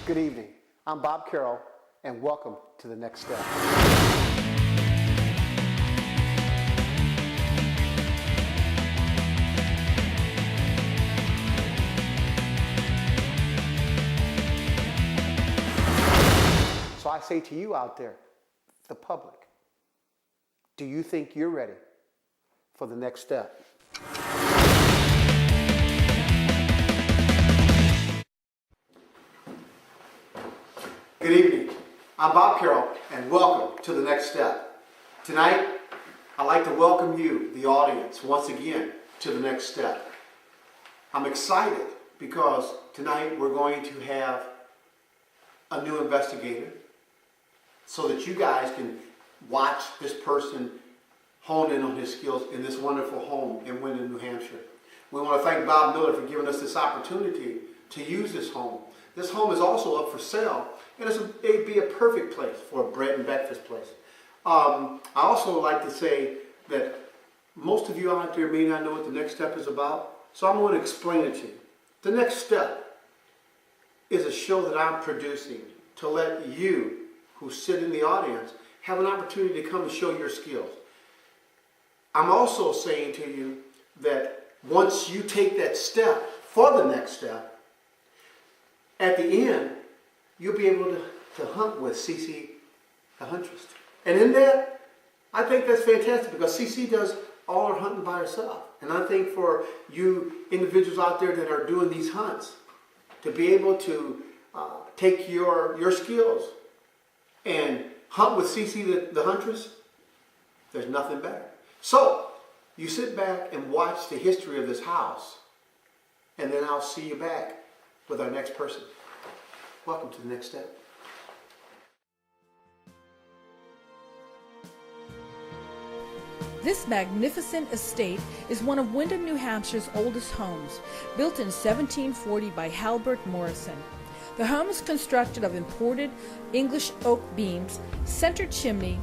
Good evening. I'm Bob Carroll, and welcome to The Next Step. So I say to you out there, the public, do you think you're ready for the next step? Good evening. I'm Bob Carroll, and welcome to The Next Step. Tonight, I'd like to welcome you, the audience, once again to The Next Step. I'm excited because tonight we're going to have a new investigator so that you guys can watch this person hone in on his skills in this wonderful home in Windham, New Hampshire. We want to thank Bob Miller for giving us this opportunity to use this home. This home is also up for sale, and it'd be a perfect place for a bread and breakfast place. I also like to say that most of you out there may not know what The Next Step is about, so I'm going to explain it to you. The Next Step is a show that I'm producing to let you who sit in the audience have an opportunity to come and show your skills. I'm also saying to you that once you take that step for the next step, at the end, you'll be able to hunt with CC the Huntress. And in that, I think that's fantastic because CC does all her hunting by herself. And I think for you individuals out there that are doing these hunts, to be able to take your skills and hunt with CC the Huntress, there's nothing better. So, you sit back and watch the history of this house, and then I'll see you back with our next person. Welcome to The Next Step. This magnificent estate is one of Windham, New Hampshire's oldest homes, built in 1740 by Halbert Morrison. The home is constructed of imported English oak beams, center chimney,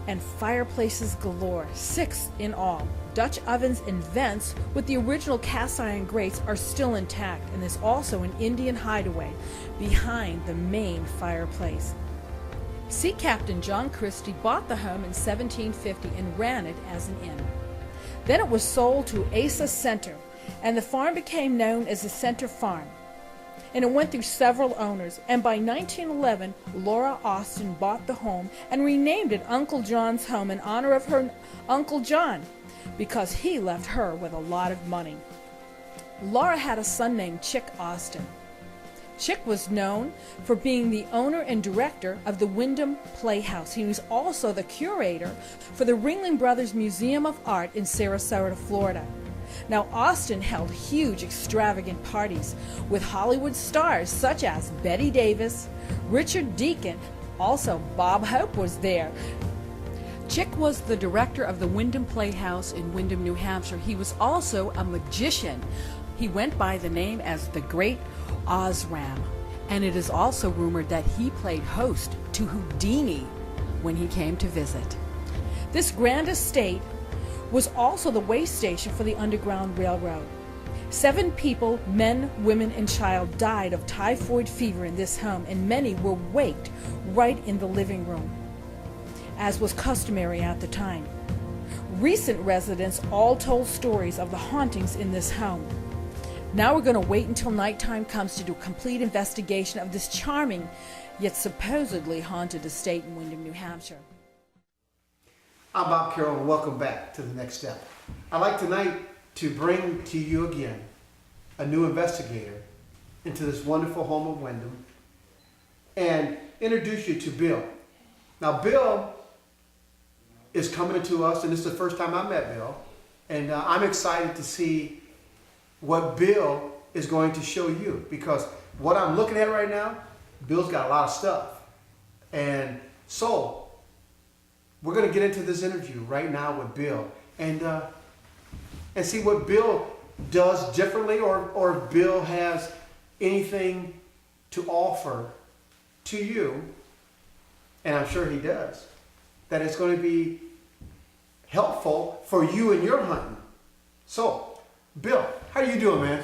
and fireplaces galore, 6 in all. Dutch ovens and vents with the original cast iron grates are still intact, and there's also an Indian hideaway behind the main fireplace. Sea Captain John Christie bought the home in 1750 and ran it as an inn. Then it was sold to Asa Center, and the farm became known as the Center Farm. And it went through several owners, and by 1911, Laura Austin bought the home and renamed it Uncle John's Home in honor of her Uncle John, because he left her with a lot of money. Laura had a son named Chick Austin. Chick was known for being the owner and director of the Windham Playhouse. He was also the curator for the Ringling Brothers Museum of Art in Sarasota, Florida. Now, Austin held huge, extravagant parties with Hollywood stars such as Bette Davis, Richard Deacon, also Bob Hope was there. Chick was the director of the Windham Playhouse in Windham, New Hampshire. He was also a magician. He went by the name as the Great Osram, and it is also rumored that he played host to Houdini when he came to visit. This grand estate was also the way station for the Underground Railroad. 7 people, men, women, and child, died of typhoid fever in this home, and many were waked right in the living room, as was customary at the time. Recent residents all told stories of the hauntings in this home. Now we're going to wait until nighttime comes to do a complete investigation of this charming, yet supposedly haunted estate in Windham, New Hampshire. I'm Bob Carroll, and welcome back to The Next Step. I'd like tonight to bring to you again a new investigator into this wonderful home of Windham and introduce you to Bill. Now, Bill is coming to us, and this is the first time I met Bill, and I'm excited to see what Bill is going to show you, because what I'm looking at right now, Bill's got a lot of stuff. And so, we're going to get into this interview right now with Bill and see what Bill does differently, or if Bill has anything to offer to you, and I'm sure he does, that it's going to be helpful for you in your hunting. So, Bill, how are you doing, man?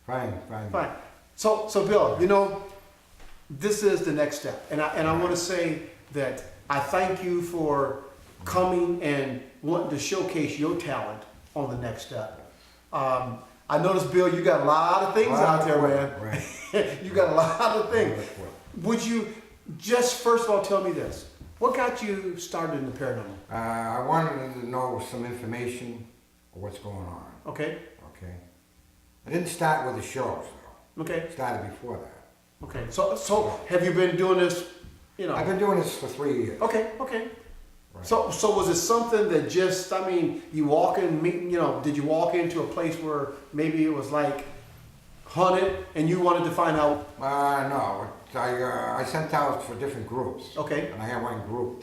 Fine. Fine. So Bill, you know, this is the next step. And I want to say that I thank you for coming and wanting to showcase your talent on the next step. I noticed, Bill, you got a lot of things out there, man. Right. You got a lot of things. Would you just first of all tell me this? What got you started in the paranormal? I wanted to know some information of what's going on. Okay. Okay. I didn't start with the shows though. Okay. It started before that. Okay. So have you been doing this? I've been doing this for 3 years. Okay. Okay. Right. So was it something that just, I mean, you walk in, did you walk into a place where maybe it was like haunted and you wanted to find out? No. I sent out for different groups. Okay. And I had one group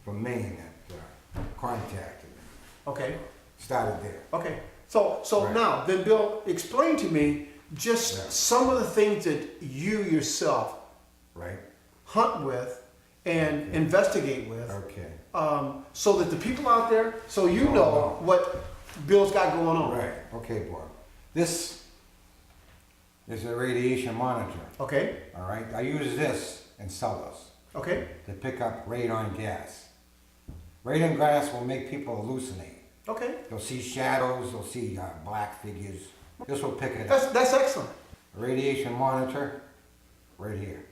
from Maine that contacted me. Okay. Started there. Okay. So Right. now, then Bill, explain to me just some of the things that you yourself Right. hunt with and investigate with, Okay. so that the people out there, so you know what Bill's got going on. Right. Okay, Bob. This is a radiation monitor. Okay. All right. I use this in cellars Okay. to pick up radon gas. Radon gas will make people hallucinate. Okay. They'll see shadows. They'll see black figures. This will pick it up. That's excellent. Radiation monitor, right here.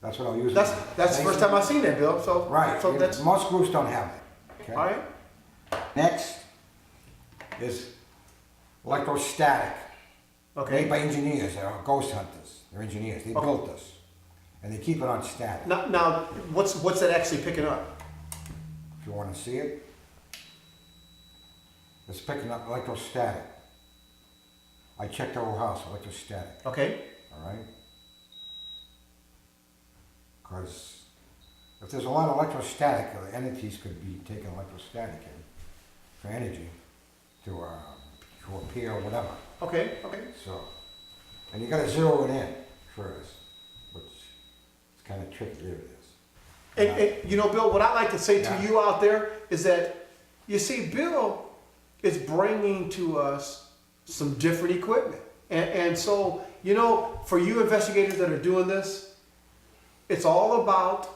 That's what I'll use. That's the first time I've seen that, Bill. So Right. So that's Most groups don't have it. Okay. all right. Next is electrostatic. Okay. Made by engineers. They're ghost hunters. They're engineers. They built this, and they keep it on static. Now, what's that actually picking up? If you want to see it, it's picking up electrostatic. I checked the whole house, electrostatic. Okay. All right? Because if there's a lot of electrostatic, entities could be taking electrostatic in for energy to appear or whatever. Okay. Okay. So, and you got to zero it in first, which is kind of tricky. There it is. And Bill, what I like to say to Yeah. you out there is that, you see, Bill is bringing to us some different equipment. And so, for you investigators that are doing this, it's all about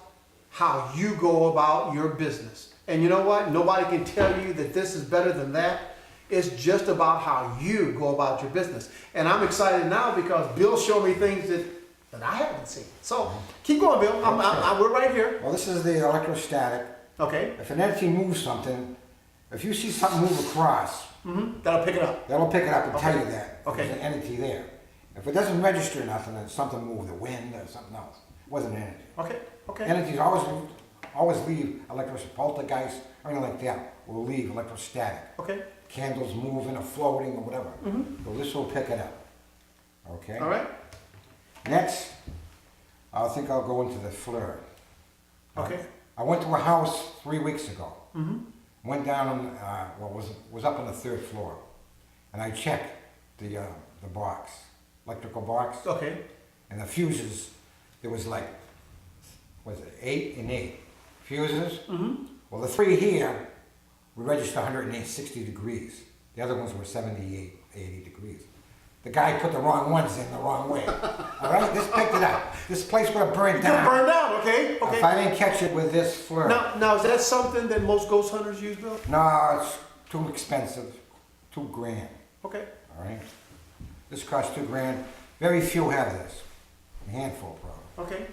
how you go about your business. And you know what? Nobody can tell you that this is better than that. It's just about how you go about your business. And I'm excited now because Bill showed me things that I haven't seen. So keep going, Bill. We're right here. Well, this is the electrostatic. Okay. If an entity moves something, if you see something move across, That'll pick it up. that'll pick it up and Okay. tell you that Okay. there's an entity there. If it doesn't register nothing, then something moved, the wind or something else. It wasn't an entity. Okay. Okay. Entities always leave poltergeist or anything like that. Will leave electrostatic. Okay. Candles moving or floating or whatever. So this will pick it up. Okay. All right. Next, I think I'll go into the flare. Okay. I went to a house 3 weeks ago. Went down on, was up on the 3rd floor, and I checked the box, electrical box, Okay. and the fuses. There was like, 8 and 8 fuses. Well, the 3 here, we registered 160 degrees. The other ones were 78, 80 degrees. The guy put the wrong ones in the wrong way. All right, this picked it up. This place would have burned It'll down. burn down. Okay. Okay. If I didn't catch it with this flare. Now is that something that most ghost hunters use, Bill? No, it's too expensive. $2,000. Okay. All right. This costs $2,000. Very few have this. A handful, probably. Okay.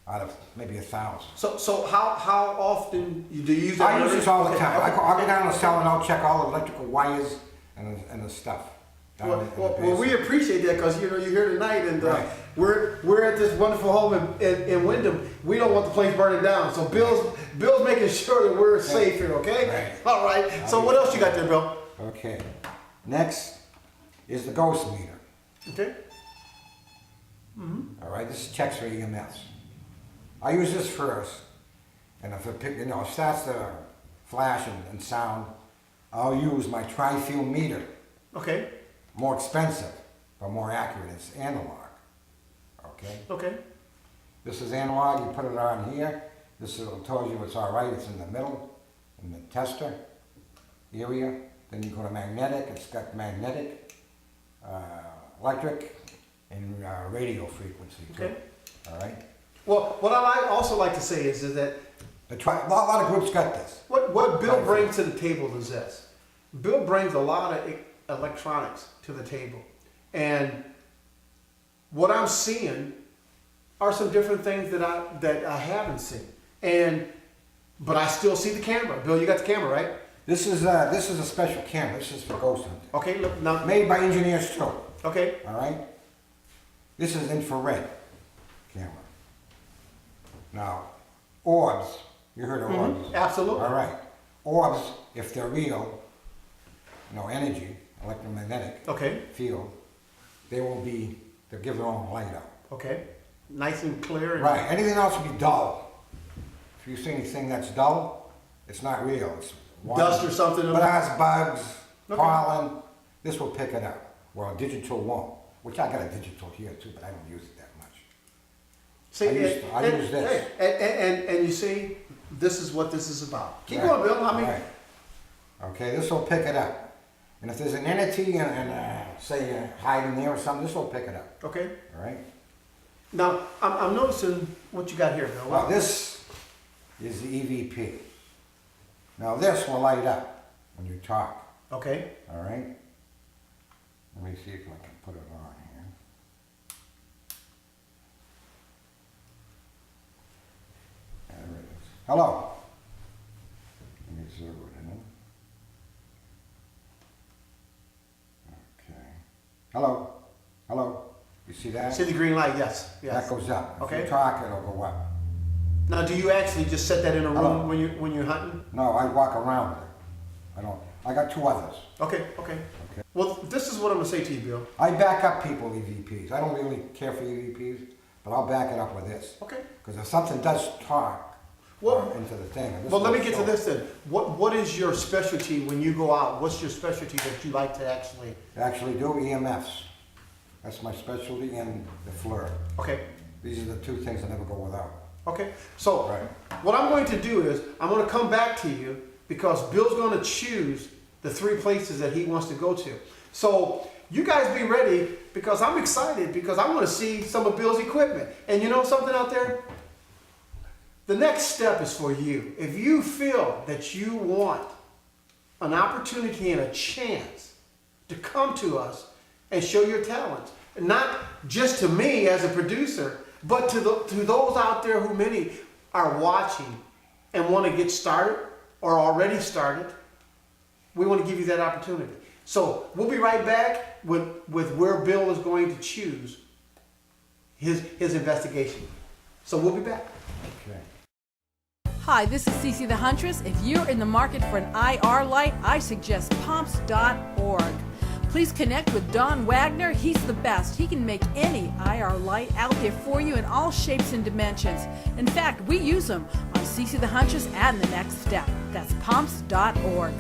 Out of maybe 1,000. So how often do you use that? I use this all the Okay, time. okay, I'll go okay. down to the cell and I'll check all the electrical wires and the stuff. down in the Well, we basement. appreciate that because you're here tonight, and Right. we're at this wonderful home in Wyndham. We don't want the place burning down, so Bill's making sure that we're safe here. Okay. Right. All right. So what else you got there, Bill? Okay. Next is the ghost meter. Okay. All right. This checks for EMS. I use this first, and if it starts to flash and sound, I'll use my tri-field meter. Okay. More expensive, but more accurate. It's analog. Okay. Okay. This is analog. You put it on here. This tells you it's all right. It's in the middle, in the tester area. Then you go to magnetic. It's got magnetic, electric, and radio frequency. too. Okay. all right? Well, what also like to say is that A lot of groups got this. what Bill brings to the table is this. Bill brings a lot of electronics to the table. And what I'm seeing are some different things that I haven't seen. But I still see the camera. Bill, you got the camera, right? This is a special camera. This is for ghost hunting. Okay, look now. Made by engineers too. Okay. All right. This is infrared camera. Now, orbs. You heard of orbs? Absolutely. All right. Orbs, if they're real, energy, electromagnetic Okay. field, they'll give their own light out. Okay. Nice and clear. And Right. Anything else will be dull. If you see anything that's dull, it's not real. It's water. Dust or something. But it has bugs, Okay. pollen. This will pick it up. Well, digital won't. Which I got a digital here too, but I don't use it that much. See, I use this. And you see, this is what this is about. Keep Right. going, Bill. I mean, Right. Okay, this will pick it up. And if there's an entity and say hiding there or something, this will pick it up. okay. All right. Now, I'm noticing what you got here, Bill. Well, this is the EVP. Now this will light up when you talk. Okay. All right. Let me see if I can put it on here. There it is. Hello. Let me zero it in. Okay. Hello. Hello. You see that? See the green light? Yes. That Yes. goes up. If Okay. you talk, it'll go up. Now, do you actually just set that in a room Hello. when you're hunting? No, I walk around with it. I don't. I got two others. Okay. Okay. Well, this is what I'm gonna say to you, Bill. I back up people EVPs. I don't really care for EVPs, but I'll back it up with this. Okay. Because if something does talk Well, into the thing. and this well, let me will get to show. this then. What is your specialty when you go out? What's your specialty that you like to actually? Actually do EMFs. That's my specialty, and the FLIR. Okay. These are the two things I never go without. Okay. So, Right. what I'm going to do is I'm going to come back to you because Bill's going to choose the 3 places that he wants to go to. So, you guys be ready because I'm excited because I'm going to see some of Bill's equipment. And you know something out there? The next step is for you. If you feel that you want an opportunity and a chance to come to us and show your talents, not just to me as a producer, but to those out there who many are watching and want to get started or already started, we want to give you that opportunity. So we'll be right back with where Bill is going to choose his investigation. So we'll be back. Okay. Hi, this is Cece the Huntress. If you're in the market for an IR light, I suggest pomps.org. Please connect with Don Wagner. He's the best. He can make any IR light out there for you in all shapes and dimensions. In fact, we use them on Cece the Huntress and The Next Step. That's pomps.org.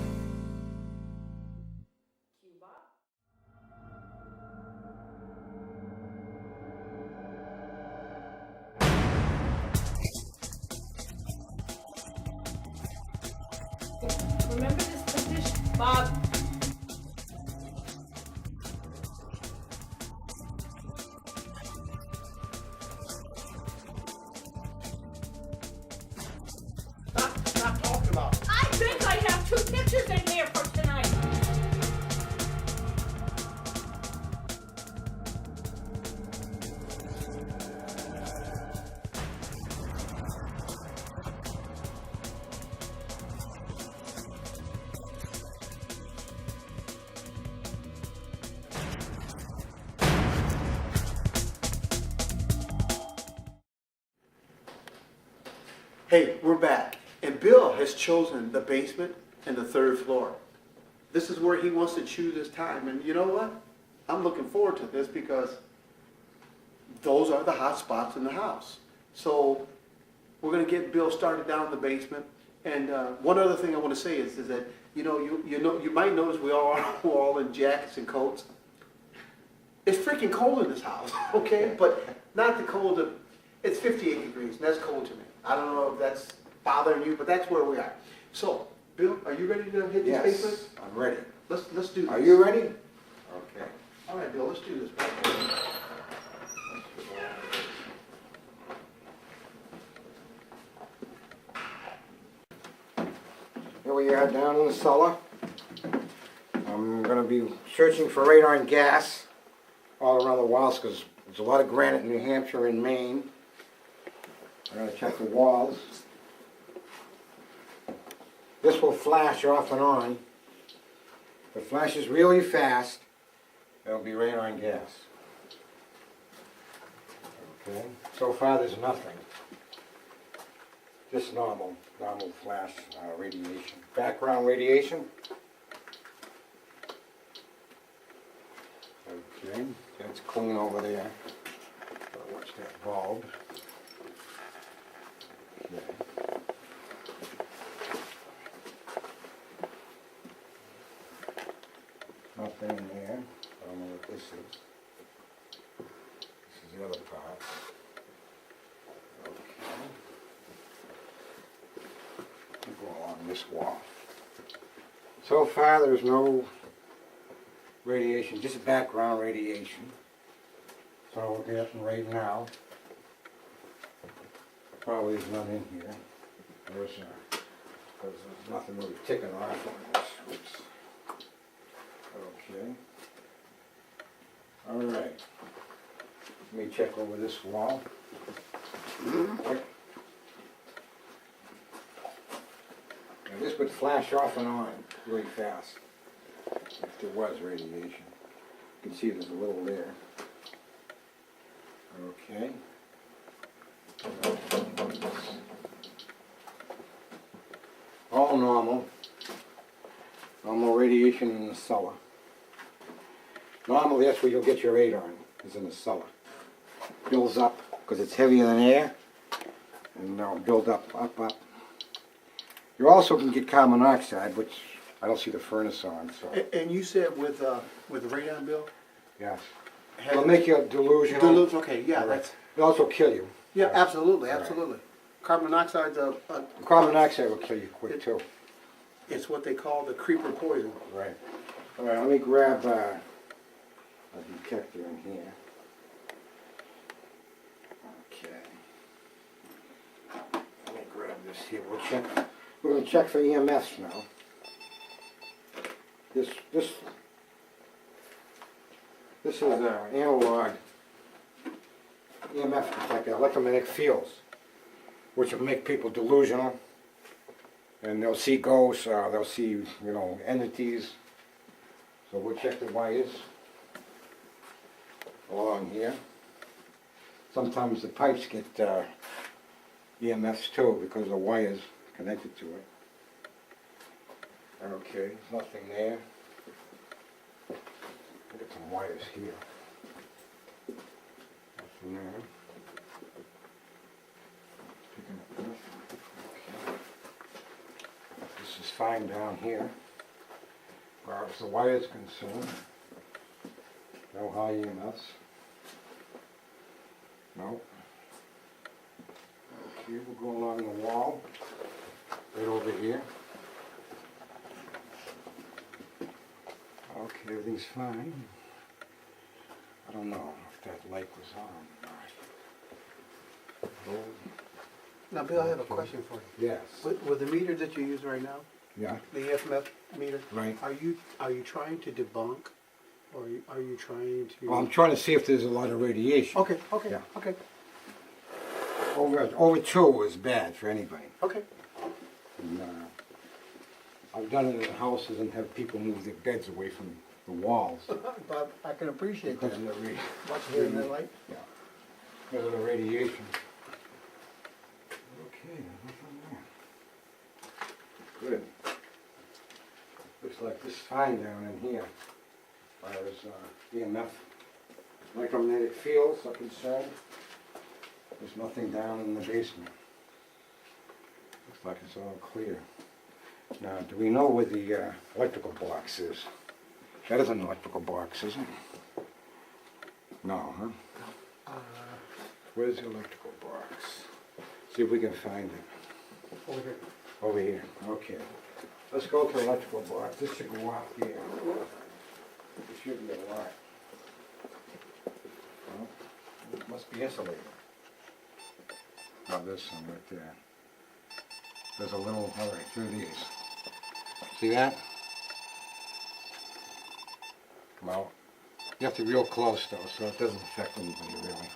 Remember this position, Bob. Stop talking about it. I think I have 2 pictures in here for tonight. Hey, we're back. And Bill has chosen the basement and the 3rd floor. This is where he wants to choose his time. And you know what? I'm looking forward to this because those are the hot spots in the house. So we're going to get Bill started down in the basement. And one other thing I want to say is that you might notice we're all in jackets and coats. It's freaking cold in this house, okay? But not the cold of, it's 58 degrees, and that's cold to me. I don't know if that's bothering you, but that's where we are. So, Bill, are you ready to hit this basement? I'm ready. Let's do this. Are you ready? Okay. All right, Bill, let's do this. we are down in the cellar. I'm going to be searching for radon gas all around the walls because there's a lot of granite in New Hampshire and Maine. I'm going to check the walls. This will flash off and on. If it flashes really fast, it'll be radon gas. Okay, so far there's nothing. Just normal flash radiation. Background radiation. Okay, that's clean over there. Watch that bulb. Okay. Nothing in there. I don't know what this is. This is the other part. Okay. We'll go along this wall. So far there's no radiation, just background radiation. So we're getting right now. Probably is none in here. There's nothing really ticking off on this. Oops. Okay. All right. Let me check over this wall. Now this would flash off and on really fast if there was radiation. You can see there's a little there. Okay. All normal. Normal radiation in the cellar. Normally that's where you'll get your radon, is in the cellar. Builds up because it's heavier than air, and they'll build up. You also can get carbon monoxide, which I don't see the furnace on. So And you said with the radon, Bill? yes, Has it'll make you delusional. Okay, yeah, Right. that's, It'll also kill you. yeah, absolutely, All right. absolutely. Carbon monoxide's Carbon monoxide will kill you quick too. it's what they call the creeper poison. Right. All right. Let me grab a detector in here. Okay. Let me grab this here. We're going to check for EMFs now. This is an analog EMF detector, electromagnetic fields, which will make people delusional, and they'll see ghosts, they'll see, entities. So we'll check the wires along here. Sometimes the pipes get EMFs too because the wires connected to it. Okay, there's nothing there. Look at some wires here. Nothing there. Picking up this. Okay. This is fine down here. As far as the wire is concerned, no high EMFs. No. Okay, we'll go along the wall, right over here. Okay, everything's fine. I don't know if that light was on or not. Now, Bill, I have a question for you. Yes. With the meter that you use right now, Yeah. the EFMF meter, Right. are you trying to debunk, or are you trying to? Well, I'm trying to see if there's a lot of radiation. Okay, Yeah. okay. Over 2 is bad for anybody. Okay. And, I've done it in houses and have people move their beds away from the walls Bob, I can appreciate because that. of the Watch here in that light. yeah, because of the radiation. Okay, nothing there. Good. Looks like this is fine down in here. As far as EMF, electromagnetic fields are concerned. There's nothing down in the basement. Looks like it's all clear. Now, do we know where the electrical box is? That is an electrical box, isn't it? No, huh? Where's the electrical box? See if we can find it. Over here. Over here, okay. Let's go to the electrical box. This should go off here. It should be a lot. Well, it must be insulated. Oh, there's some right there. There's a little, all right, through these. See that? Well, you have to be real close though, so it doesn't affect anybody really.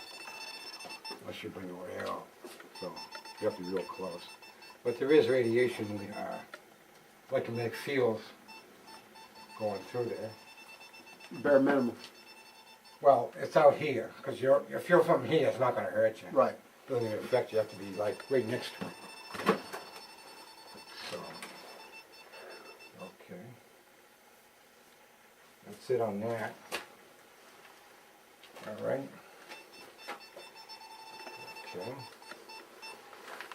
Unless you bring the way out. So you have to be real close. But there is radiation in the electromagnetic fields going through there. Bare minimum. Well, it's out here, because if you're from here, it's not going to hurt you. Right. It doesn't even affect you. You have to be like right next to it. So, okay. That's it on that. All right. Okay.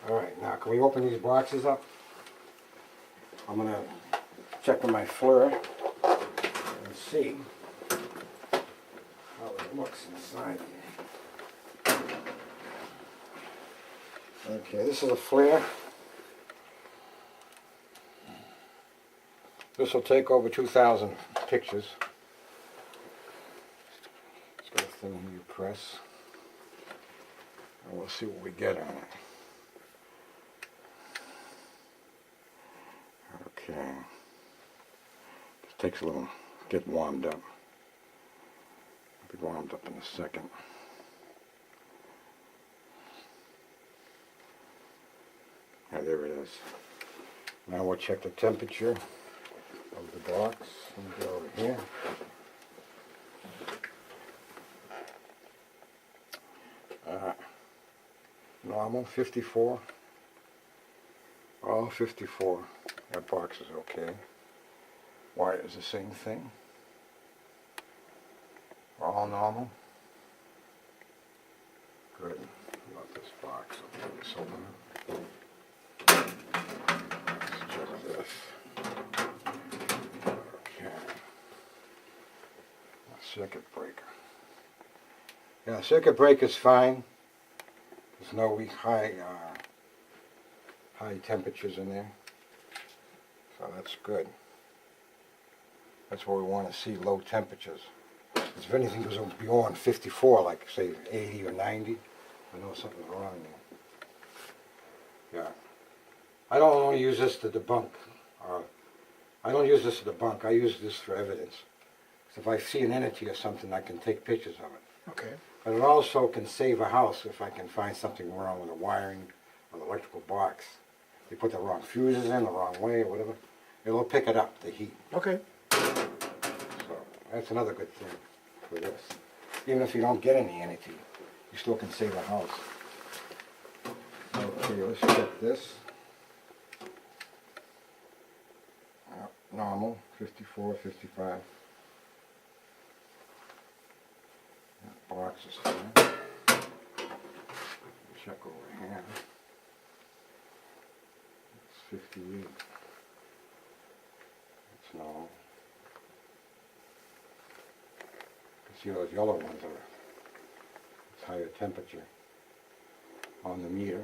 All right, now can we open these boxes up? I'm going to check with my FLIR and see how it looks inside here. Okay, this is a FLIR. This will take over 2,000 pictures. It's got a thing here you press. And we'll see what we get on it. Okay. Just takes a little, get warmed up. I'll be warmed up in a second. Yeah, there it is. Now we'll check the temperature of the box. Let me go over here. Normal, 54. All 54. That box is okay. Wire is the same thing. All normal. Good. About this box. Okay, let's open it. Let's check this. Okay. Circuit breaker. Yeah, circuit breaker's fine. There's no high temperatures in there. So that's good. That's what we want to see, low temperatures. If anything goes beyond 54, like say 80 or 90, I know something's wrong there. Yeah. I don't only use this to debunk. I don't use this to debunk. I use this for evidence. So if I see an entity or something, I can take pictures of it. Okay. But it also can save a house if I can find something wrong with the wiring or the electrical box. You put the wrong fuses in the wrong way or whatever, it'll pick it up, the heat. Okay. So that's another good thing for this. Even if you don't get any entity, you still can save a house. Okay, let's check this. Normal, 54, 55. That box is fine. Check over here. It's 58. It's normal. You see those yellow ones are it's higher temperature on the meter.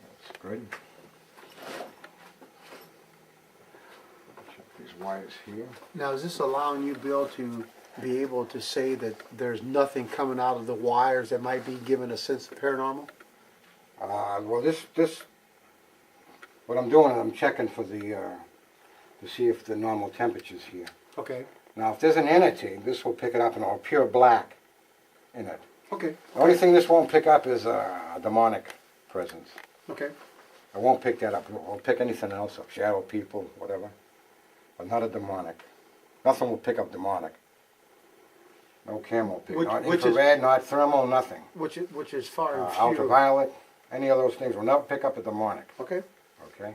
That's good. Check these wires here. Now, is this allowing you, Bill, to be able to say that there's nothing coming out of the wires that might be giving a sense of paranormal? Well, what I'm doing is I'm checking for the, to see if the normal temperature's here. Okay. Now, if there's an entity, this will pick it up and it'll appear black in it. Okay. The only thing this won't pick up is a demonic presence. Okay. I won't pick that up. It won't pick anything else up, shadow people, whatever. But not a demonic. Nothing will pick up demonic. No camera will pick. Not infrared, not thermal, nothing. Which is far and few. Ultraviolet, any of those things will never pick up a demonic. Okay. Okay?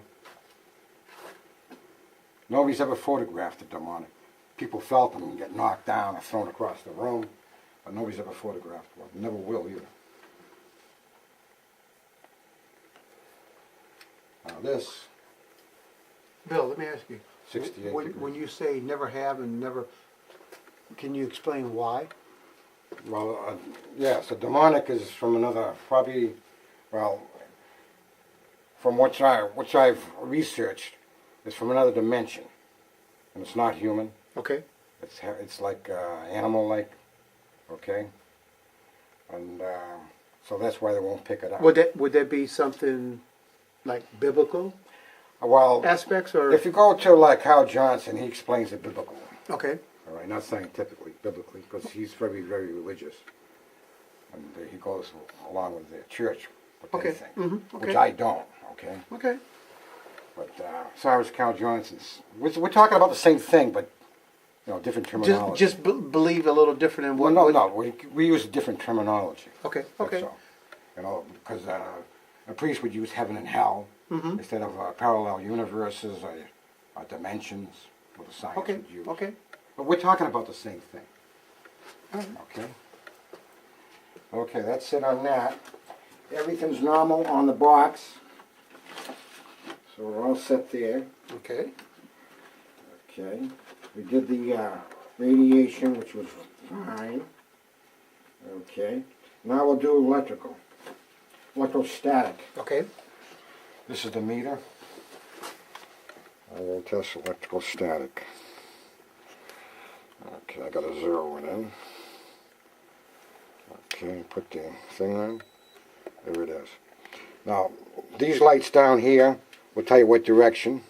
Nobody's ever photographed a demonic. People felt them and get knocked down or thrown across the room, but nobody's ever photographed one. Never will either. Now this, Bill, let me ask you. 68 When degrees. you say never have and never, can you explain why? Well, yes, a demonic is from another, probably, well, from which I've researched, is from another dimension, and it's not human. Okay. It's like animal-like, okay, and so that's why they won't pick it up. Would that be something like biblical? Well, aspects, or? if you go to like Hal Johnson, he explains it biblically. Okay, All right, not scientifically, biblically, because he's very, very religious, and he goes along with the church, what they Okay, think, okay. which I don't. Okay, okay. but as far as Hal Johnson's, we're talking about the same thing, but different terminology. Just believe a little different in well, what? no, we use different terminology. Okay, That's okay. all. Because a priest would use heaven and hell instead of parallel universes or dimensions, what the science Okay, would use. okay. But we're talking about the same thing. All right. Okay. Okay, that's it on that. Everything's normal on the box. So we're all set there. Okay. Okay. We did the radiation, which was fine. Okay. Now we'll do electrical. Electrostatic. Okay. This is the meter. I will test electrical static. Okay, I got a 0 in. Okay, put the thing on. There it is. Now, these lights down here will tell you what direction.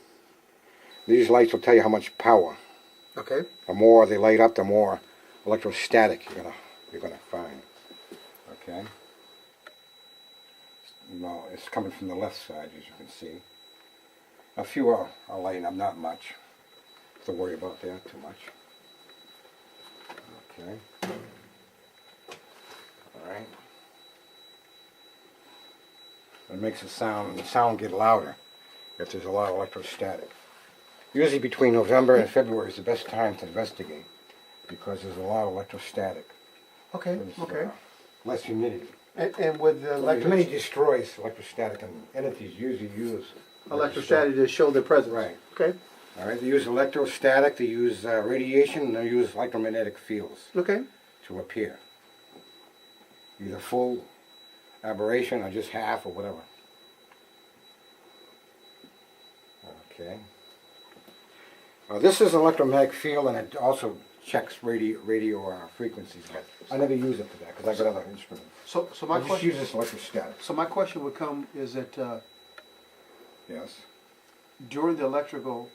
These lights will tell you how much power. Okay. The more they light up, the more electrostatic you're gonna find. Okay. Well, it's coming from the left side, as you can see. A few are lighting up, not much. Don't have to worry about that too much. Okay. All right. It makes the sound get louder if there's a lot of electrostatic. Usually between November and February is the best time to investigate because there's a lot of electrostatic. Okay. There's, Okay. Less humidity. And with the Humidity destroys electrostatic, and entities usually use electrostatic to show their presence. Right. Okay. All right, they use electrostatic, they use radiation, and they use electromagnetic fields Okay. to appear. Either full aberration or just half or whatever. Okay. This is an electromagnetic field, and it also checks radio frequencies. But I never use it for that because I got other instruments. So I my just question. use this electrostatic. So my question would come is that Yes. during the electrical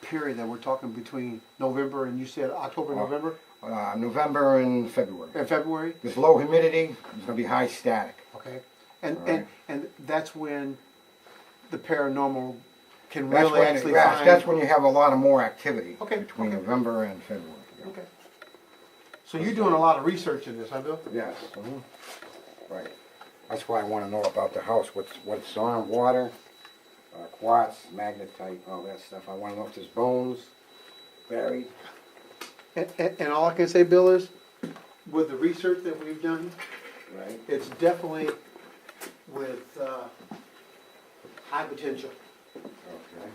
period that we're talking between November and you said October, November, November and February. and February. There's low humidity. There's going to be high static. Okay. And All right. and that's when the paranormal can That's really when, actually yes, find. that's when you have a lot of more activity Okay, between okay. November and February. Yeah. Okay. So you're doing a lot of research in this, huh, Bill? Yes. Right. That's why I want to know about the house. What's on water, quartz, magnetite, all that stuff. I want to know if there's bones buried. And all I can say, Bill, is with the research that we've done, Right. it's definitely with high potential. Okay.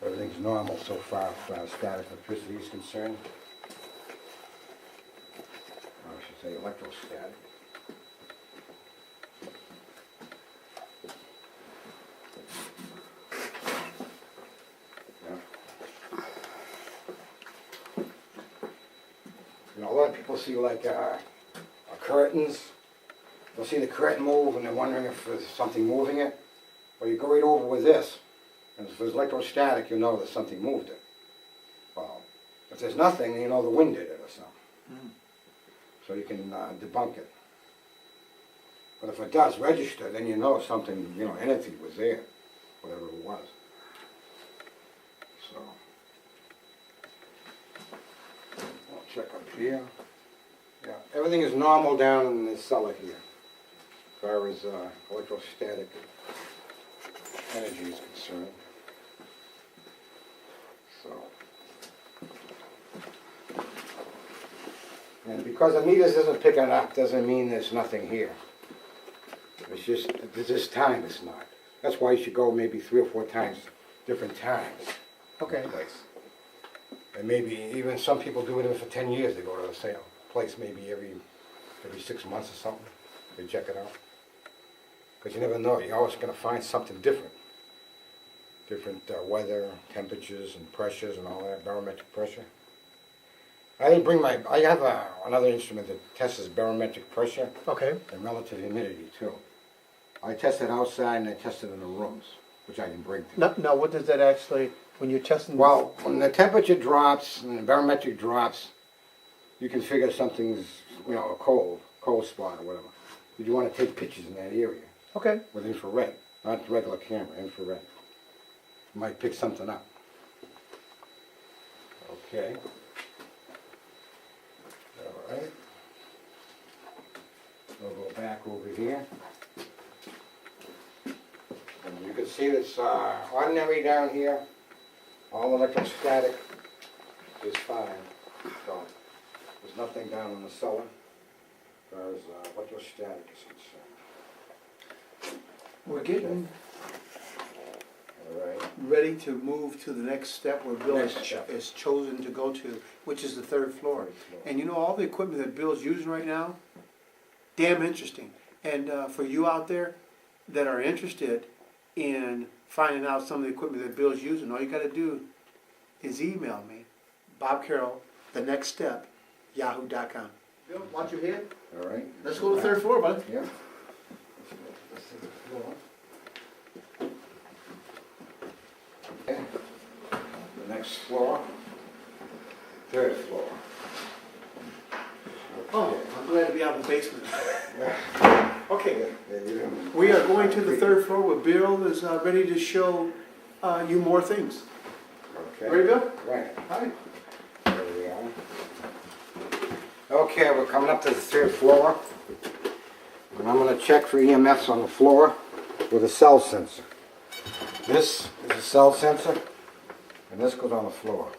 Everything's normal so far as far as static electricity is concerned. Or I should say electrostatic. Yeah. A lot of people see like curtains. They'll see the curtain move and they're wondering if there's something moving it. Well, you go right over with this. And if there's electrostatic, you know that something moved it. Well, if there's nothing, you know the wind did it or something. So you can debunk it. But if it does register, then you know something, entity was there, whatever it was. So, I'll check up here. Yeah, everything is normal down in the cellar here, as far as electrostatic energy is concerned. So, and because the meters isn't picking up, doesn't mean there's nothing here. It's just, at this time it's not. That's why you should go maybe 3 or 4 times, different times. Okay. Place. And maybe even some people do it for 10 years. They go to the same place maybe every 6 months or something. They check it out. Because you never know. You're always going to find something different. Different weather, temperatures, and pressures, and all that, barometric pressure. I didn't bring my. I have another instrument that tests barometric pressure Okay. and relative humidity too. I tested outside and I tested in the rooms, which I can bring to you. Now, what does that actually, when you're testing? Well, when the temperature drops and the barometric drops, you can figure something's, you know, a cold spot or whatever. But you want to take pictures in that area Okay. with infrared, not regular camera, infrared. You might pick something up. Okay. All right. We'll go back over here. And you can see this ordinary down here. All electrostatic is fine. So there's nothing down in the cellar as far as electrostatic is concerned. We're getting All right. ready to move to the next step where Bill Next step. is chosen to go to, which is the third floor. Third floor. And you know, all the equipment that Bill's using right now, damn interesting. And for you out there that are interested in finding out some of the equipment that Bill's using, all you got to do is email me, Bob Carroll, the next step, yahoo.com. Bill, watch your head. All right. Let's go to the third floor, bud. Yeah. Let's see the floor. Okay. The next floor. Third floor. Oh, I'm glad to be out of the basement. Yeah. Okay, Yeah, you don't- we are going to the third floor where Bill is ready to show you more things. Okay. Ready, Bill? Right. Hi. There we are. Okay, we're coming up to the third floor. And I'm going to check for EMFs on the floor with a cell sensor. This is a cell sensor, and this goes on the floor.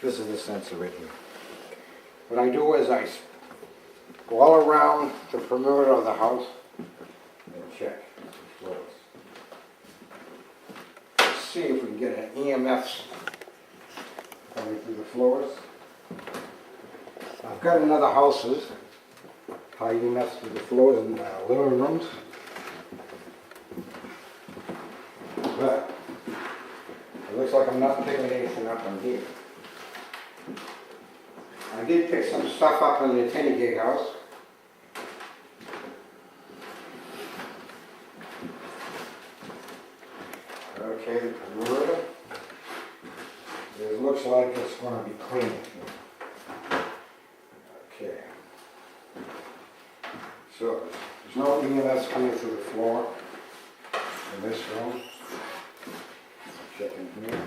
This is the sensor right here. What I do is I go all around the perimeter of the house and check the floors. Let's see if we can get an EMFs coming through the floors. I've got in other houses high EMFs through the floors in living rooms. But it looks like I'm not picking anything up on here. I did pick some stuff up in the Tenny Gate house. Okay, the perimeter. It looks like it's going to be clean. Okay. So, there's no EMFs coming through the floor in this room. Check in here.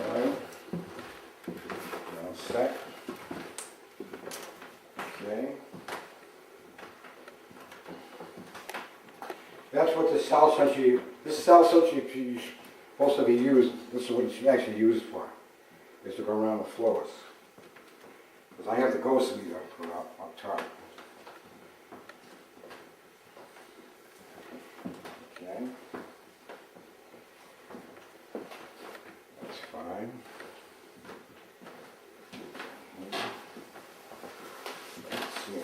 Alright. All set. Okay. That's what the cell sensor, this cell sensor is supposed to be used, this is what it's actually used for, is to go around the floors. Because I have the ghost meter put up top. Okay. That's fine. Let's see,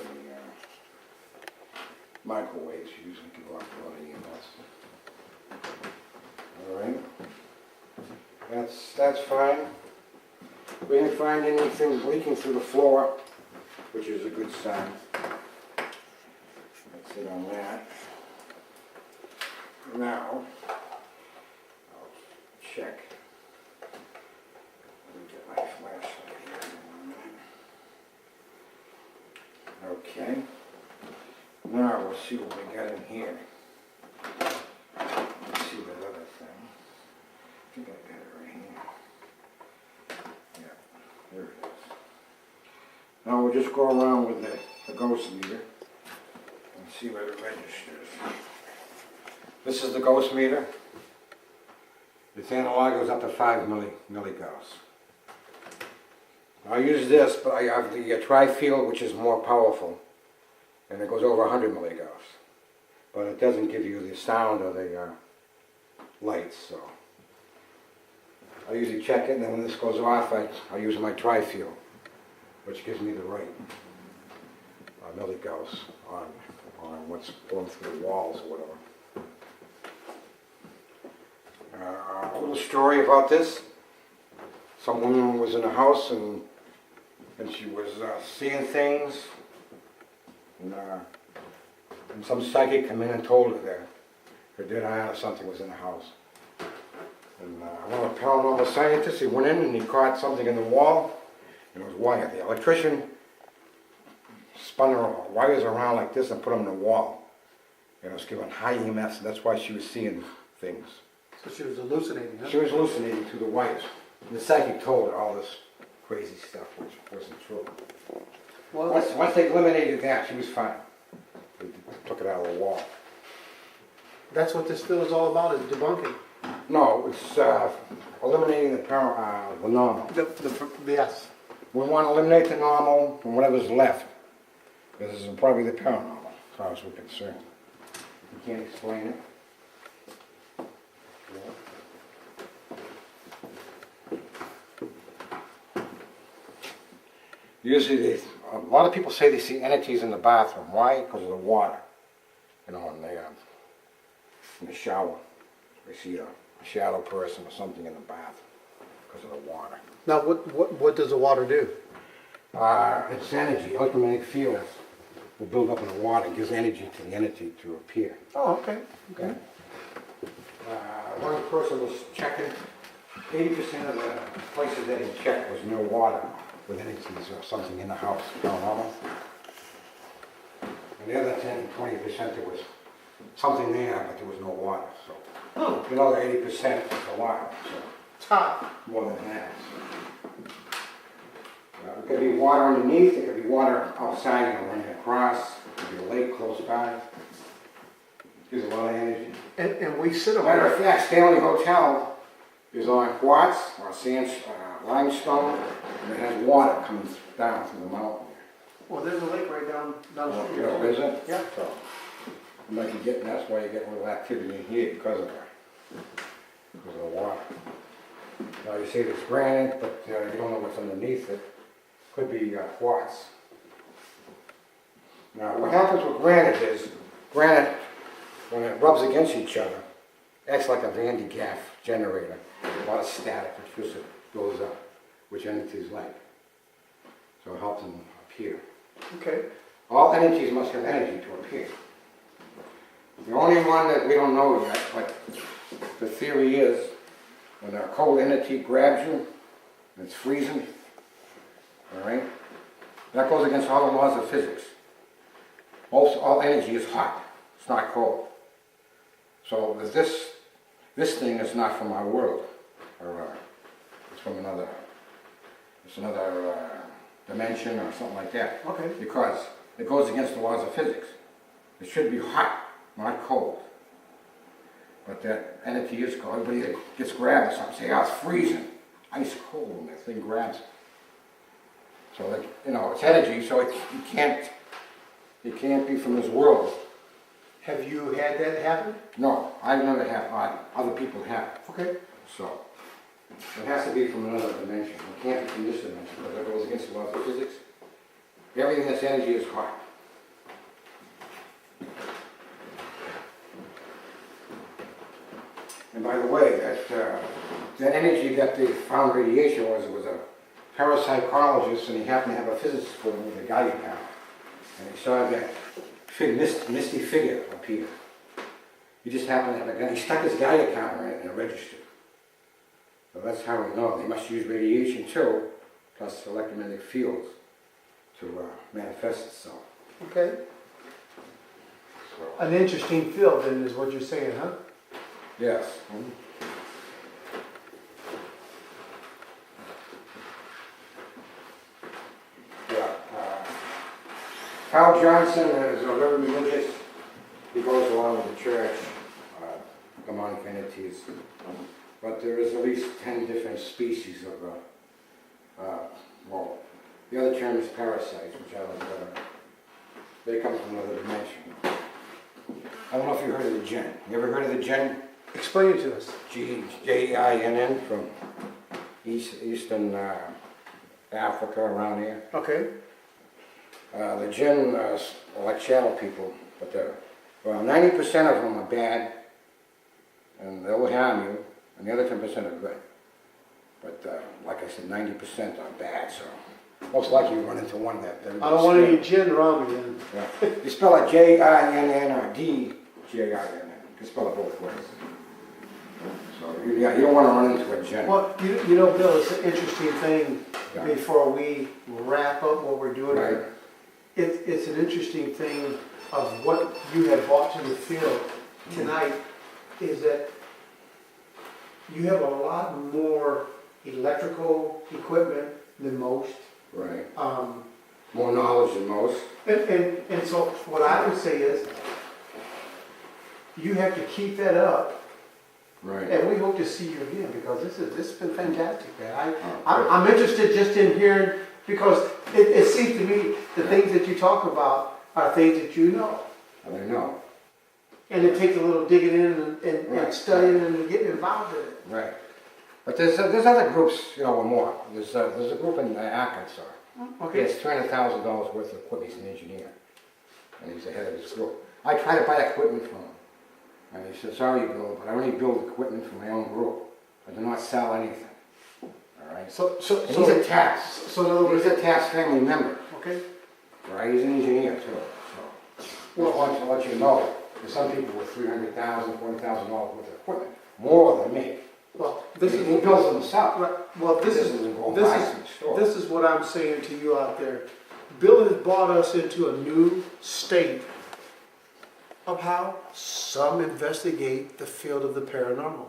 microwaves usually give off a lot of EMS. Alright. That's fine. We didn't find anything leaking through the floor, which is a good sign. That's it on that. Now, I'll check. Let me get my flashlight here. Okay. Now we'll see what we got in here. Let's see that other thing. I think I got it right here. Yeah, there it is. Now we'll just go around with the ghost meter and see where it registers. This is the ghost meter. Its analog goes up to 5 milligauss. I use this, but I have the tri-field, which is more powerful, and it goes over 100 milligauss. But it doesn't give you the sound of the lights, so. I usually check it, and then when this goes off, I use my tri-field, which gives me the right milligauss on what's going through the walls or whatever. A little story about this. Some woman was in a house and she was seeing things And some psychic came in and told her that her dead aunt or something was in the house. And one of the paranormal scientists, he went in and he caught something in the wall, and it was wire. The electrician spun her wires around like this and put them in the wall. And it was giving high EMFs, and that's why she was seeing things. So she was hallucinating, huh? She was hallucinating through the wires. And the psychic told her all this crazy stuff, which wasn't true. Well, Once they eliminated that, she was fine. They took it out of the wall. that's what this field is all about, is debunking. No, it's eliminating the normal. Yes. We want to eliminate the normal from whatever's left. This is probably the paranormal, as far as we're concerned. You can't explain it. Usually, a lot of people say they see entities in the bathroom. Why? Because of the water. You know, in the shower, they see a shadow person or something in the bath because of the water. Now, what does the water do? It's energy. Electromagnetic fields will build up in the water and gives energy to the entity to appear. Oh, okay. Okay. One person was checking. 80% of the places that he checked was no water with entities or something in the house. Paranormal. And the other 10, 20% there was something there, but there was no water. So another 80% is a lot. So It's hot. more than that. It could be water underneath, it could be water outside, running across, it could be a lake close by. Gives a lot of energy. And we sit on Matter it. of fact, Stanley Hotel is on quartz or limestone, and it has water coming down from the mountain. Well, there's a lake right down the street. Oh, is it? Yeah. So, that's why you get a little activity in here because of the water. Now you see it's granite, but you don't know what's underneath it. Could be quartz. Now what happens with granite is, granite, when it rubs against each other, acts like a Van de Graaff generator. A lot of static, which just goes up, which entities like. So it helps them appear. Okay. All entities must have energy to appear. The only one that we don't know yet, but the theory is, when a cold entity grabs you, and it's freezing, all right, that goes against all the laws of physics. All energy is hot, it's not cold. So this thing is not from our world, or it's from another dimension or something like that. Okay. Because it goes against the laws of physics. It should be hot, not cold. But that entity is cold. Everybody that gets grabbed or something say, oh, it's freezing. Ice cold, and that thing grabs it. So that, it's energy, so it can't be from this world. Have you had that happen? No, I've never had, other people have. Okay. So, it has to be from another dimension. It can't be from this dimension because it goes against the laws of physics. Everything that's energy is hot. And by the way, that energy that they found radiation was a parapsychologist, and he happened to have a physicist with him with a Geiger counter. And he saw that misty figure appear. He just happened to have a gun. He stuck his Geiger counter in and registered. So that's how we know. They must use radiation too, plus electromagnetic fields to manifest itself. Okay. So, An interesting field, then, is what you're saying, huh? yes. Carl Johnson is a very religious. He goes along with the church, demonic entities. But there is at least 10 different species of, well, the other term is parasites, which I like better. They come from another dimension. I don't know if you heard of the jinn. You ever heard of the jinn? Explain it to us. Jinn from Eastern Africa, around here. Okay. The jinn are like shadow people, but 90% of them are bad, and they'll harm you, and the other 10% are good. But like I said, 90% are bad, so most likely you run into one that. I don't want any gin around me then. Yeah. You spell it J-I-N-N or D-J-I-N-N. You can spell it both ways. So, yeah, you don't want to run into a gin. Well, you know, Bill, it's an interesting thing Yeah. before we wrap up what we're doing Right. here. It's an interesting thing of what you have brought to the field tonight is that you have a lot more electrical equipment than most. Right. Um, More knowledge than most. and so what I would say is you have to keep that up. Right. And we hope to see you again because this has been fantastic, man. Oh, I'm interested just in hearing because it seems to me the things that you talk about are things that you know. I know. And it takes a little digging in and Right. studying and getting involved in it. Right. But there's other groups, you know, or more. There's a group in Arkansas. He Okay. has $300,000 worth of equipment. He's an engineer, and he's the head of this group. I tried to buy equipment from him, and he said, "Sorry, Bill, but I only build equipment for my own group. I do not sell anything." All right. So And he's a tax. So in other words, He's a tax family member. okay. Right. He's an engineer too. So, well, I want to let you know, there's some people with $300,000, $40,000 worth of equipment, more than me. Well, He builds himself. right. Well, This isn't going this buy is some store. this is what I'm saying to you out there. Bill has brought us into a new state of how some investigate the field of the paranormal.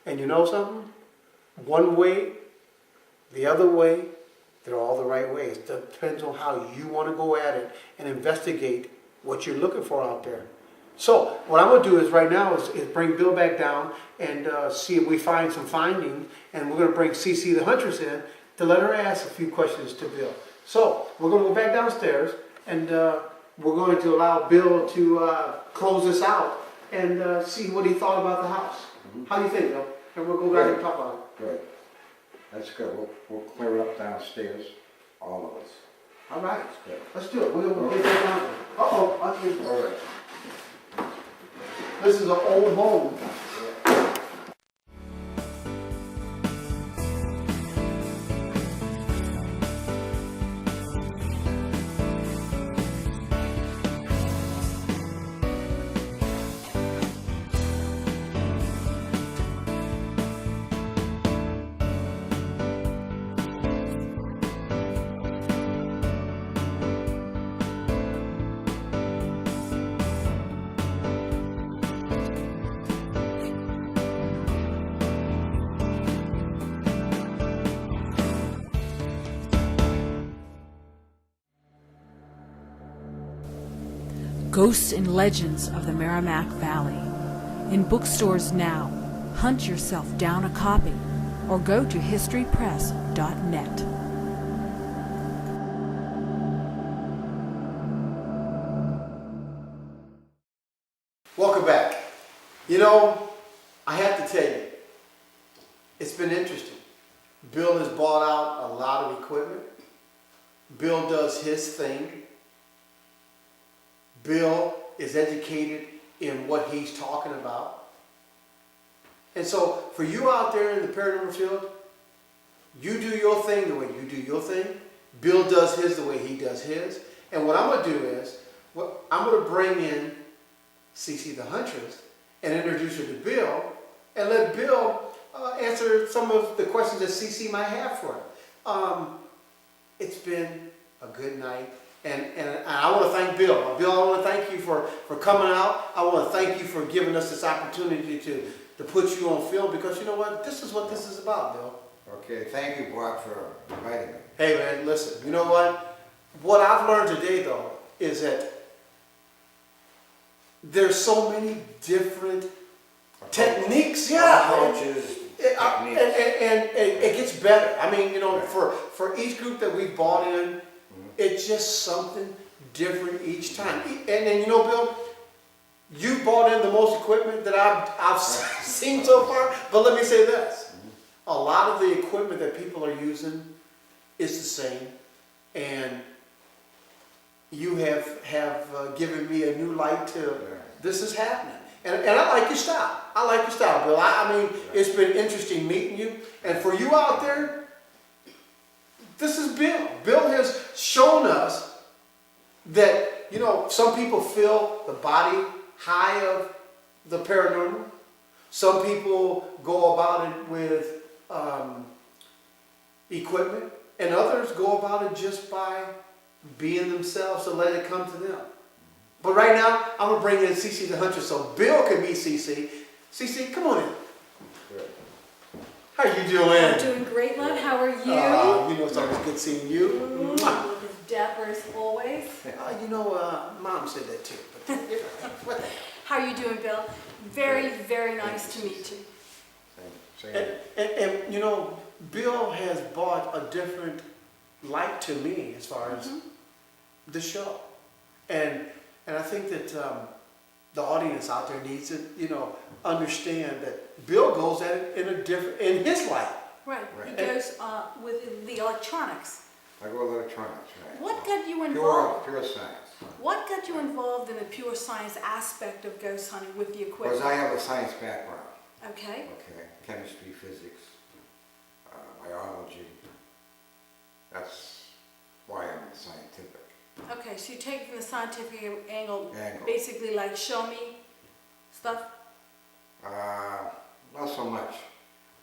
And you know something? One way, the other way, they're all the right ways. It depends on how you want to go at it and investigate what you're looking for out there. So what I'm going to do is right now is bring Bill back down and see if we find some findings. And we're going to bring CC the Huntress in to let her ask a few questions to Bill. So we're going to go back downstairs and we're going to allow Bill to close this out and see what he thought about the house. How do you think, Bill? And we'll go back and talk about it. Good. That's good. We'll clear it up downstairs, all of us. All right. Good. Let's do it. We'll get that down. Uh-oh. All right. This is an old home. Ghosts and Legends of the Merrimack Valley. In bookstores now. Hunt yourself down a copy or go to historypress.net. Welcome back. You know, I have to tell you, it's been interesting. Bill has bought out a lot of equipment. Bill does his thing. Bill is educated in what he's talking about. And so for you out there in the paranormal field, you do your thing the way you do your thing. Bill does his the way he does his. And what I'm going to do is, I'm going to bring in CC the Huntress and introduce her to Bill and let Bill answer some of the questions that CC might have for him. It's been a good night. And I want to thank Bill. Bill, I want to thank you for coming out. I want to thank you for giving us this opportunity to put you on film because you know what? This is what this is about, Bill. Okay, thank you, Bob, for inviting me. Hey, man, listen. You know what? What I've learned today, though, is that there's so many different techniques. Yeah. Approaches, techniques. And it gets better. I mean, you know, for each group that we've bought in, it's just something different each time. And you know, Bill, you bought in the most equipment that I've seen so far. But let me say this. A lot of the equipment that people are using is the same. And you have given me a new light to this is happening. And I like your style. I like your style, Bill. I mean, it's been interesting meeting you. And for you out there, this has Bill. Bill has shown us that, you know, some people feel the body high of the paranormal. Some people go about it with equipment, and others go about it just by being themselves to let it come to them. But right now, I'm going to bring in CC the Huntress so Bill can meet CC. CC, come on in. How you doing? I'm doing great, love. How are you? You know, it's always good seeing you. Ooh, Mwah. look as dapper as always. You know, Mom said that too. But, How are you doing, Bill? Very, very nice to meet you. and, you know, Bill has brought a different light to me as far as the show. And I think that the audience out there needs to, you know, understand that Bill goes at it in his light. Right. He goes with the electronics. I go with electronics, right? What got you involved? Pure science. What got you involved in the pure science aspect of ghost hunting with the equipment? Because I have a science background. Okay. Okay. Chemistry, physics, biology. That's why I'm scientific. Okay, so you take it from the scientific angle, Angle. basically like show me stuff? Not so much.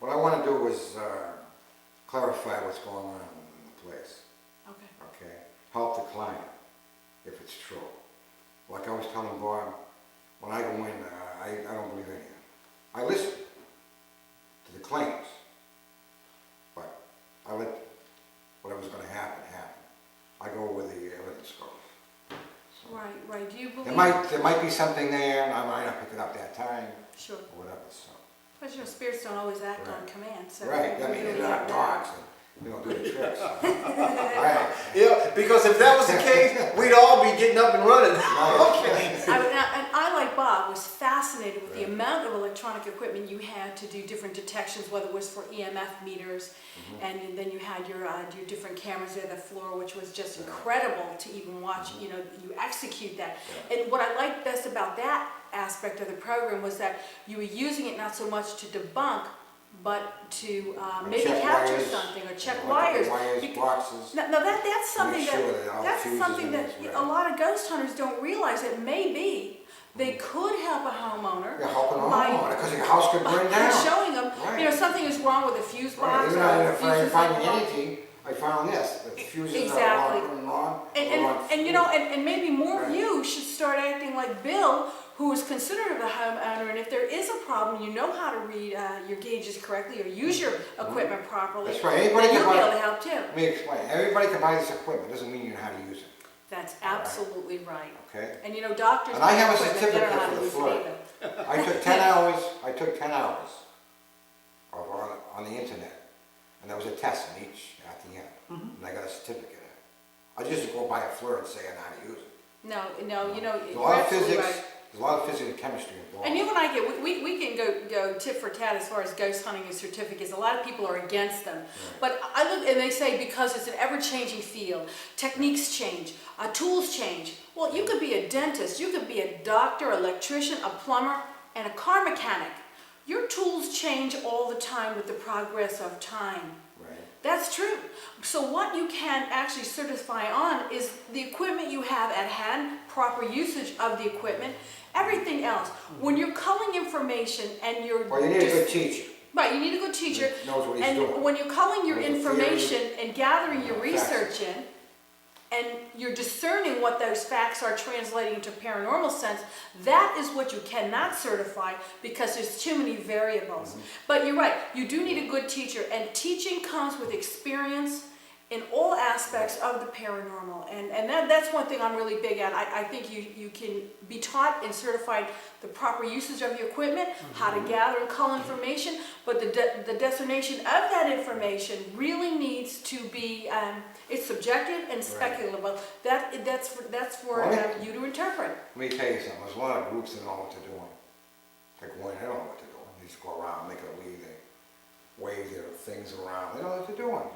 What I want to do is clarify what's going on in the place. Okay. Okay? Help the client, if it's true. Like I was telling Bob, when I go in, I don't believe anything. I listen to the claims, but I let whatever's going to happen, happen. I go where the evidence goes. So Right. Do you believe? there might be something there, and I might not pick it up that time, Sure. or whatever, so. But you know, spirits don't always act on Right. command. So Right, I mean, you they're really not have dogs, and they don't do the tricks. Right. Yeah, because if that was the case, we'd all be getting up and running. Okay. And I, like Bob, was fascinated with the amount of electronic equipment you had to do different detections, whether it was for EMF meters, and then you had your different cameras there, the floor, which was just incredible to even watch. You know, you execute that. And what I liked best about that aspect of the program was that you were using it not so much to debunk, but to maybe check capture wires, something or check look at the wires. boxes. No, that's something Make sure that all that's fuses something in that this a lot of ghost hunters don't realize. That maybe they could help a homeowner. You're helping a by- homeowner, because your house could burn by down. showing them, Right. you know, something is wrong with a fuse box. Right, even or if I fuses didn't find that belong- anything, I found this. The fuses Exactly. are wrong. And you know, and maybe more of Right. you should start acting like Bill, who is considered a homeowner, and if there is a problem, you know how to read your gauges correctly or use your equipment properly. That's right. Anybody then can you'll be buy- able to help too. Let me explain. Everybody can buy this equipment. Doesn't mean you know how to use it. That's absolutely right. Okay? And you know, doctors And I have a buy equipment, they don't know how certificate to for the use it floor. either. I took 10 hours. I took 10 hours on the internet, and there was a test in each at the end, and I got a certificate. I just go buy a floor and say I know how to use it. No, you know, There's a you're lot of absolutely physics. right. There's a lot of physics and chemistry involved. And you and I we can go tit for tat as far as ghost hunting and certificates. A lot of people are against them, but I look and they say because it's an ever-changing field, techniques change, tools change. Well, you could be a dentist, you could be a doctor, electrician, a plumber, and a car mechanic. Your tools change all the time with the progress of time. Right. That's true. So what you can actually certify on is the equipment you have at hand, proper usage of the equipment, everything else. When you're culling information and you're Well, you need a good teacher. Right, you need a good teacher. Who knows what he's And doing. when you're culling your Knows the information theory. and gathering your Facts. research in, and you're discerning what those facts are translating into paranormal sense, that is what you cannot certify because there's too many variables. But you're right, you do need a good teacher, and teaching comes with experience in all aspects of the paranormal. And that's one thing I'm really big at. I think you can be taught and certified the proper usage of your equipment, how to gather and cull information, but the destination of that information really needs to be, it's subjective and speculative. That's for you to interpret. Let me tell you something. There's a lot of groups that don't know what they're doing. Like one, they don't know what they're doing. They just go around, make a lead, they wave their things around. They don't know what they're doing.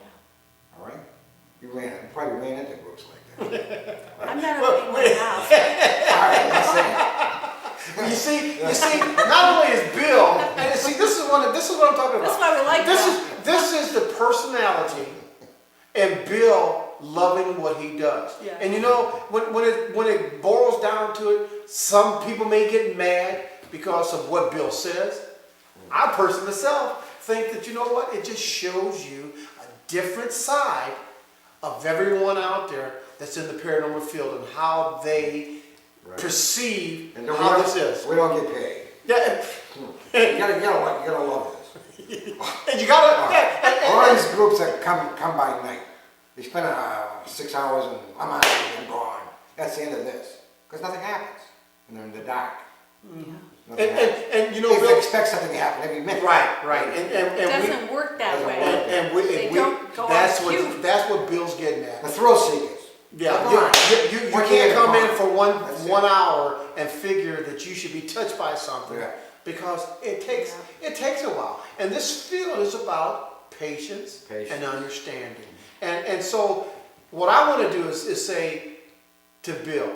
All right? You probably ran into groups like that. I'm not opening my mouth. All right, let's see. You see, not only is Bill, and see, this is what I'm talking about. That's why we like This is the personality, and Bill loving what he does. Yeah. And you know, when it boils down to it, some people may get mad because of what Bill says. I personally myself think that, you know what, it just shows you a different side of everyone out there that's in the paranormal field and how they perceive And how this is. we don't get paid. Yeah, You gotta love this. and you gotta. All these groups that come by night, they spend 6 hours and I'm out and gone. That's the end of this. Because nothing happens. And they're in the dark. Nothing happens. And you know, They Bill, expect something to happen every minute. right. It And doesn't work that Doesn't way. work. They don't go that's on what cue. that's what Bill's getting at. The thrill seekers. Yeah, Come on. you One can't day come at a in time. for That's it. 1 hour and figure that you should be touched by something, Yeah. because it takes a while. And this field is about patience. And understanding. And so what I want to do is say to Bill,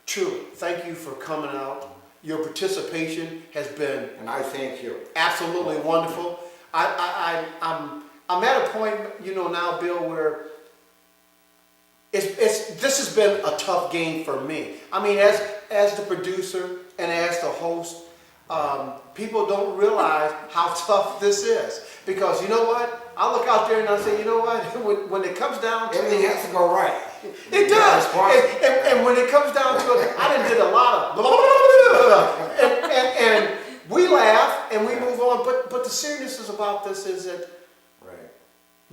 truly, thank you for coming out. Your participation has been And I thank you. absolutely wonderful. I'm at a point, you know, now, Bill, where this has been a tough game for me. I mean, as the producer and as the host, people don't realize how tough this is, because you know what? I look out there and I say, you know what? When it comes down to Everything has to go right. it does. And when it comes down to it, I done did a lot of and we laugh and we move on. But the seriousness about this is that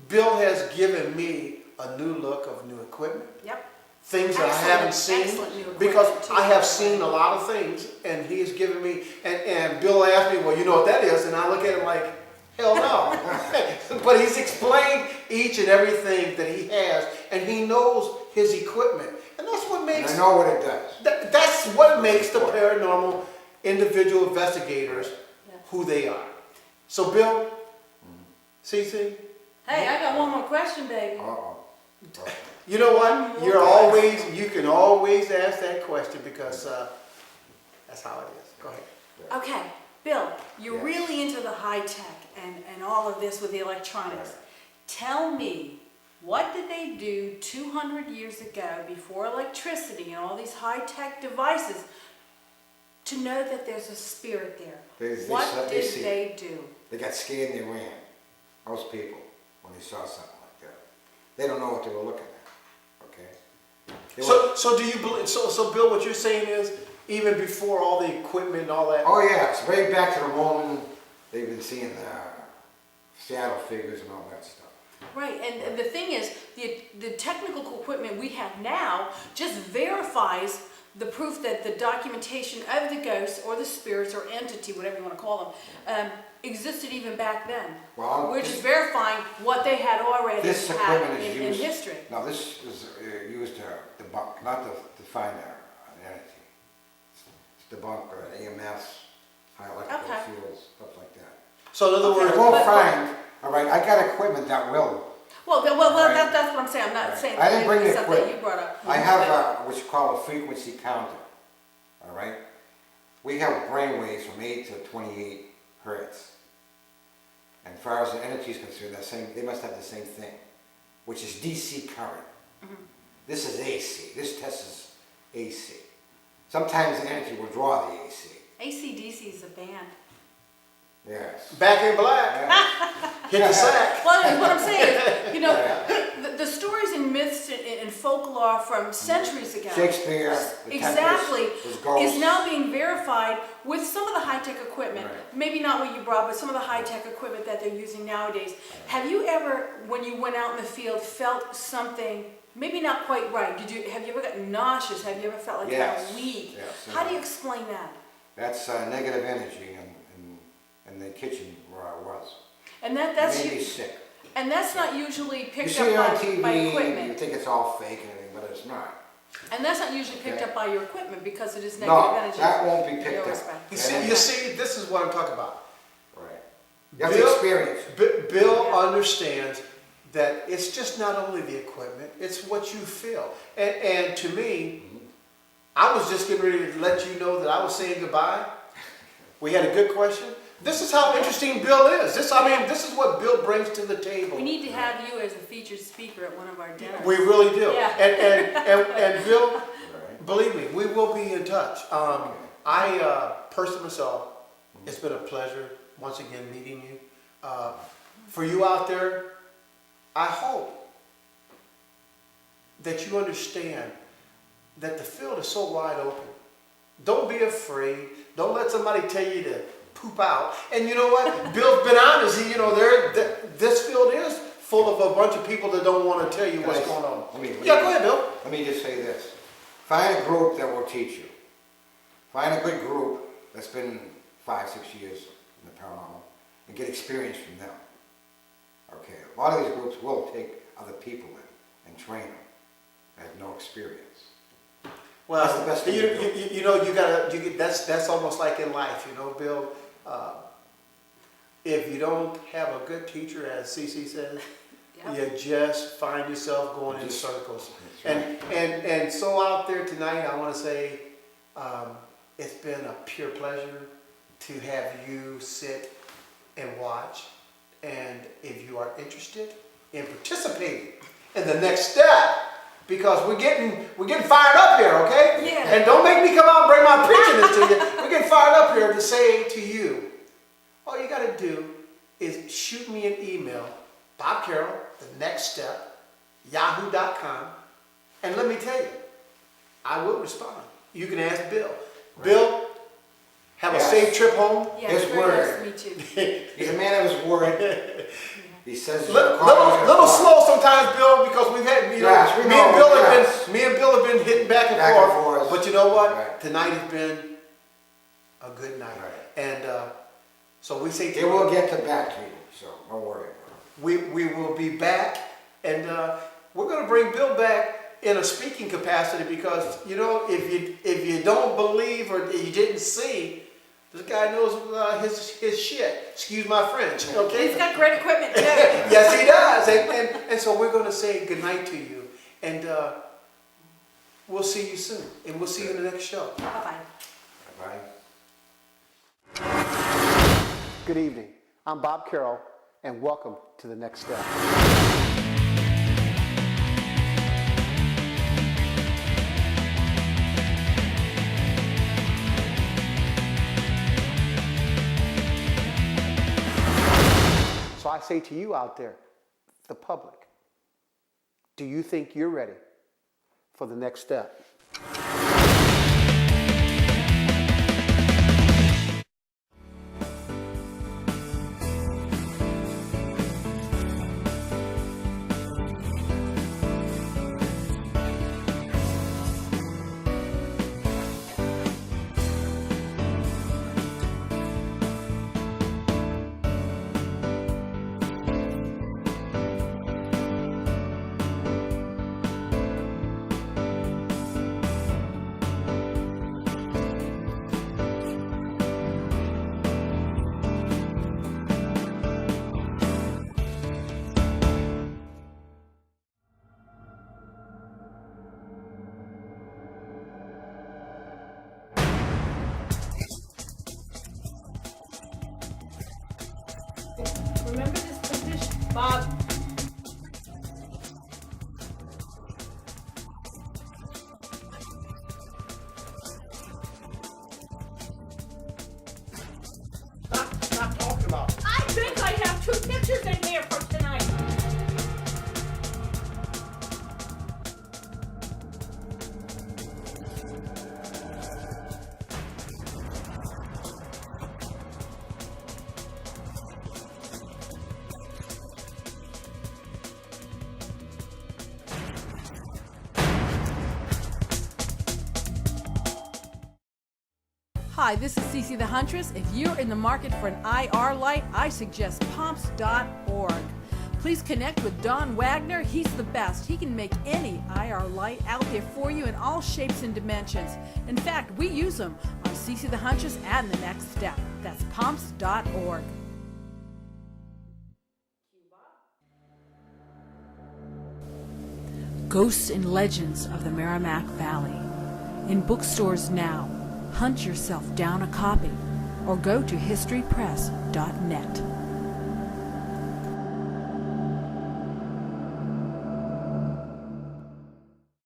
Bill has given me a new look of new equipment. Yep. Things that I haven't seen, excellent new equipment, because too. I have seen a lot of things, and he has given me. And Bill asked me, well, you know what that is, and I look at him like, hell no. But he's explained each and everything that he has, and he knows his equipment, and that's what makes. And I know what it does. That's what makes the paranormal individual investigators who they are. So, Bill, CC. Hey, I got one more question, baby. You know what? You can always ask that question, because that's how it is. Go ahead. Okay, Bill, you're Yes. really into the high tech and all of this with the electronics. Tell me, what did they do 200 years ago, before electricity and all these high tech devices, to know that there's a spirit there? What did they do? They got scared and they ran. Most people, when they saw something like that, they don't know what they were looking at. Okay. So do you believe? So Bill, what you're saying is, even before all the equipment and all that. Oh yeah, it's way back to the Roman. They've been seeing the shadow figures and all that stuff. Right, and the thing is, the technical equipment we have now just verifies the proof that the documentation of the ghosts or the spirits or entity, whatever you want to call them, existed even back then. Well, we're just verifying what they had already this had equipment is in used. history. Now this is used to debunk, not to find an entity. It's debunk EMS, high electrical fields, stuff like that. So in other words, I won't find. All right, I got equipment that will. Well, Right. that's what I'm saying. I'm not saying I didn't bring the stuff that equipment. you brought up. I have what you call a frequency counter. All right, we have brain waves from 8 to 28 hertz. And as far as the energy is concerned, they must have the same thing, which is DC current. This is AC. This test is AC. Sometimes the energy will draw the AC. AC/DC is a band. Yes. Back in black. Hit the sack. Well, what I'm saying is, you know, the stories and myths and folklore from centuries ago. Shakespeare, the exactly, Tempest, was ghosts. is now being verified with some of the high-tech equipment. Right. Maybe not what you brought, but some of the high-tech equipment that they're using nowadays. Have you ever, when you went out in the field, felt something maybe not quite right? Have you ever gotten nauseous? Have you ever felt like you were weak? Yes. How do you explain that? That's negative energy in the kitchen where I was. And that's It made me sick. and that's not usually You picked see it on up TV, by you equipment. think it's all fake and everything, but it's not. And that's not usually picked up by your equipment because it is negative No, energy. that won't be picked Your up. respect. You see, this is what I'm talking about. Right. You have to experience. Bill understands that it's just not only the equipment, it's what you feel. And to me, I was just getting ready to let you know that I was saying goodbye. We had a good question, This is how interesting Bill is. This is what Bill brings to the table. We need to have you as a featured speaker at one of our dinners. We really do. Yeah. And Bill, believe me, we will be in touch. I personally myself, it's been a pleasure once again meeting you. For you out there, I hope that you understand that the field is so wide open. Don't be afraid. Don't let somebody tell you to poop out. And you know what? Bill's been honest. This field is full of a bunch of people that don't want to tell you what's going on. Go ahead, Bill. Let me just say this. Find a group that will teach you. Find a good group that's been 5, 6 years in the paranormal and get experience from them. Okay, a lot of these groups will take other people in and train them that have no experience. Well, that's the best thing to do. That's almost like in life, Bill. If you don't have a good teacher, as Cece says, you just find yourself going in circles. And so out there tonight, I want to say it's been a pure pleasure to have you sit and watch. And if you are interested in participating in the next step, because we're getting fired up here, okay? Yeah. And don't make me come out and bring my preachiness to you. We're getting fired up here to say to you, all you got to do is shoot me an email, Bob Carroll, the next step, yahoo.com, and let me tell you, I will respond. You can ask Bill. Right. Bill, have a safe trip home. Yeah, His very word. nice to meet you. He's a man of his word. He says little slow sometimes, Bill, because we've had me and Bill have been hitting back and forth. But you know what? Right. Tonight has been a good night, and so we say they will get back to you. So don't worry about it. We will be back, and we're going to bring Bill back in a speaking capacity because if you don't believe or you didn't see. This guy knows his shit. Excuse my French. Okay. He's got great equipment too. Yes, he does. And so we're going to say goodnight to you, and we'll see you soon, and we'll see you in the next show. Bye-bye. Bye-bye. Good evening. I'm Bob Carroll, and welcome to the next step. So I say to you out there, the public, do you think you're ready for the next step? Remember this position, Bob. Stop talking about it. I think I have 2 pictures in here for tonight. Hi, this is Cece the Huntress. If you're in the market for an IR light, I suggest pomps.org. Please connect with Don Wagner. He's the best. He can make any IR light out there for you in all shapes and dimensions. In fact, we use them on Cece the Huntress and the Next Step. That's pomps.org. Ghosts and Legends of the Merrimack Valley. In bookstores now. Hunt yourself down a copy. or go to historypress.net.